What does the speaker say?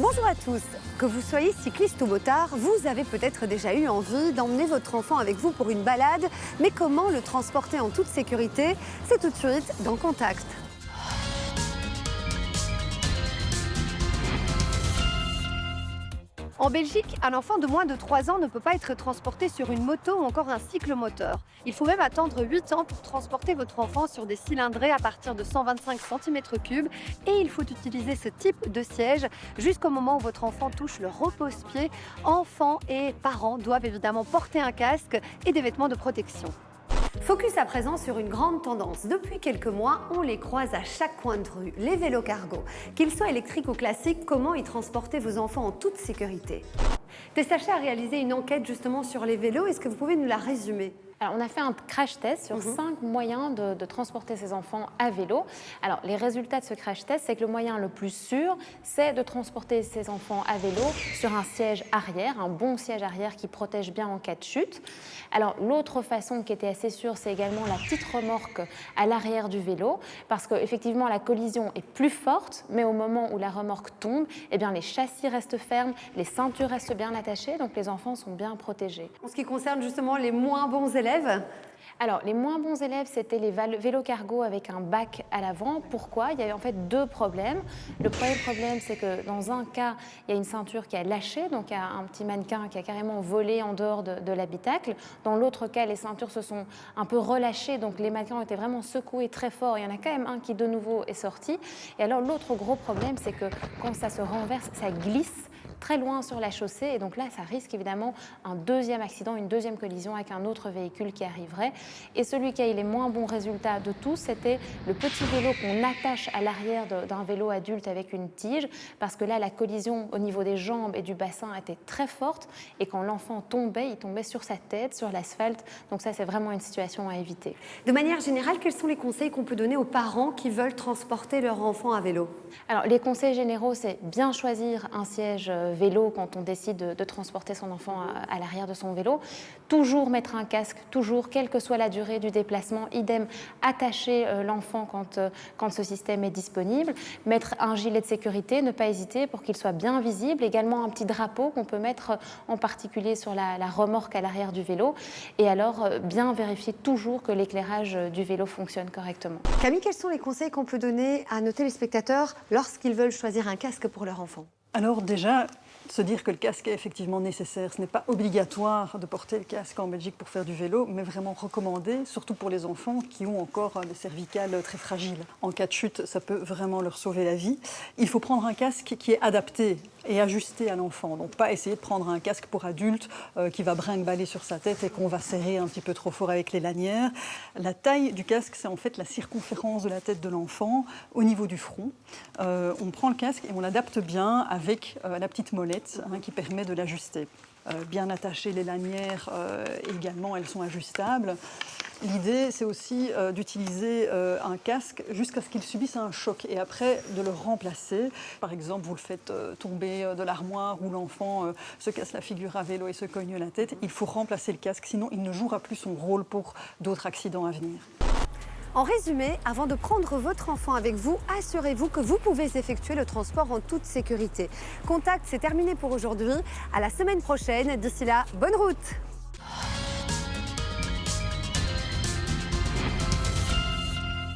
Bonjour à tous. Que vous soyez cycliste ou motard, vous avez peut-être déjà eu envie d'emmener votre enfant avec vous pour une balade, mais comment le transporter en toute sécurité? C'est tout de suite dans Contact. En Belgique, un enfant de moins de 3 ans ne peut pas être transporté sur une moto ou encore un cyclomoteur. Il faut même attendre 8 ans pour transporter votre enfant sur des cylindrés à partir de 125 cm3 et il faut utiliser ce type de siège jusqu'au moment où votre enfant touche le repose-pied. Enfants et parents doivent évidemment porter un casque et des vêtements de protection. Focus à présent sur une grande tendance. Depuis quelques mois, on les croise à chaque coin de rue, les vélos cargo. Qu'ils soient électriques ou classiques, comment y transporter vos enfants en toute sécurité? Testaché a réalisé une enquête justement sur les vélos. Est-ce que vous pouvez nous la résumer? Alors, on a fait un crash test sur 5 moyens de transporter ses enfants à vélo. Alors, les résultats de ce crash test, c'est que le moyen le plus sûr, c'est de transporter ses enfants à vélo sur un siège arrière, un bon siège arrière qui protège bien en cas de chute. Alors, l'autre façon qui était assez sûre, c'est également la petite remorque à l'arrière du vélo, parce qu'effectivement, la collision est plus forte, mais au moment où la remorque tombe, eh bien, les châssis restent fermes, les ceintures restent bien attachées, donc les enfants sont bien protégés. En ce qui concerne justement les moins bons élèves, alors, les moins bons élèves, c'était les vélos cargo avec un bac à l'avant. Pourquoi? Il y avait en fait deux problèmes. Le premier problème, c'est que dans un cas, il y a une ceinture qui a lâché, donc il y a un petit mannequin qui a carrément volé en dehors de l'habitacle. Dans l'autre cas, les ceintures se sont un peu relâchées, donc les mannequins ont été vraiment secoués très fort. Il y en a quand même un qui de nouveau est sorti. Et alors, l'autre gros problème, c'est que quand ça se renverse, ça glisse très loin sur la chaussée et donc là ça risque évidemment un deuxième accident, une deuxième collision avec un autre véhicule qui arriverait. Et celui qui a eu les moins bons résultats de tous, c'était le petit vélo qu'on attache à l'arrière d'un vélo adulte avec une tige, parce que là la collision au niveau des jambes et du bassin était très forte et quand l'enfant tombait, il tombait sur sa tête, sur l'asphalte, donc ça c'est vraiment une situation à éviter. De manière générale, quels sont les conseils qu'on peut donner aux parents qui veulent transporter leur enfant à vélo? Alors les conseils généraux, c'est bien choisir un siège vélo quand on décide de transporter son enfant à l'arrière de son vélo. Toujours mettre un casque, toujours, quelle que soit la durée du déplacement. Idem, attacher l'enfant quand ce système est disponible. Mettre un gilet de sécurité, ne pas hésiter pour qu'il soit bien visible. Également un petit drapeau qu'on peut mettre en particulier sur la remorque à l'arrière du vélo. Et alors, bien vérifier toujours que l'éclairage du vélo fonctionne correctement. Camille, quels sont les conseils qu'on peut donner à nos téléspectateurs lorsqu'ils veulent choisir un casque pour leur enfant? Alors déjà, se dire que le casque est effectivement nécessaire. Ce n'est pas obligatoire de porter le casque en Belgique pour faire du vélo, mais vraiment recommandé, surtout pour les enfants qui ont encore des cervicales très fragiles. En cas de chute, ça peut vraiment leur sauver la vie. Il faut prendre un casque qui est adapté et ajusté à l'enfant. Donc pas essayer de prendre un casque pour adulte qui va brinque-baller sur sa tête et qu'on va serrer un petit peu trop fort avec les lanières. La taille du casque, c'est en fait la circonférence de la tête de l'enfant au niveau du front. On prend le casque et on l'adapte bien avec la petite molette qui permet de l'ajuster. Bien attacher les lanières, également, elles sont ajustables. L'idée, c'est aussi d'utiliser un casque jusqu'à ce qu'il subisse un choc et après de le remplacer. Par exemple, vous le faites tomber de l'armoire où l'enfant se casse la figure à vélo et se cogne la tête. Il faut remplacer le casque, sinon il ne jouera plus son rôle pour d'autres accidents à venir. En résumé, avant de prendre votre enfant avec vous, assurez-vous que vous pouvez effectuer le transport en toute sécurité. Contact, c'est terminé pour aujourd'hui. À la semaine prochaine. D'ici là, bonne route!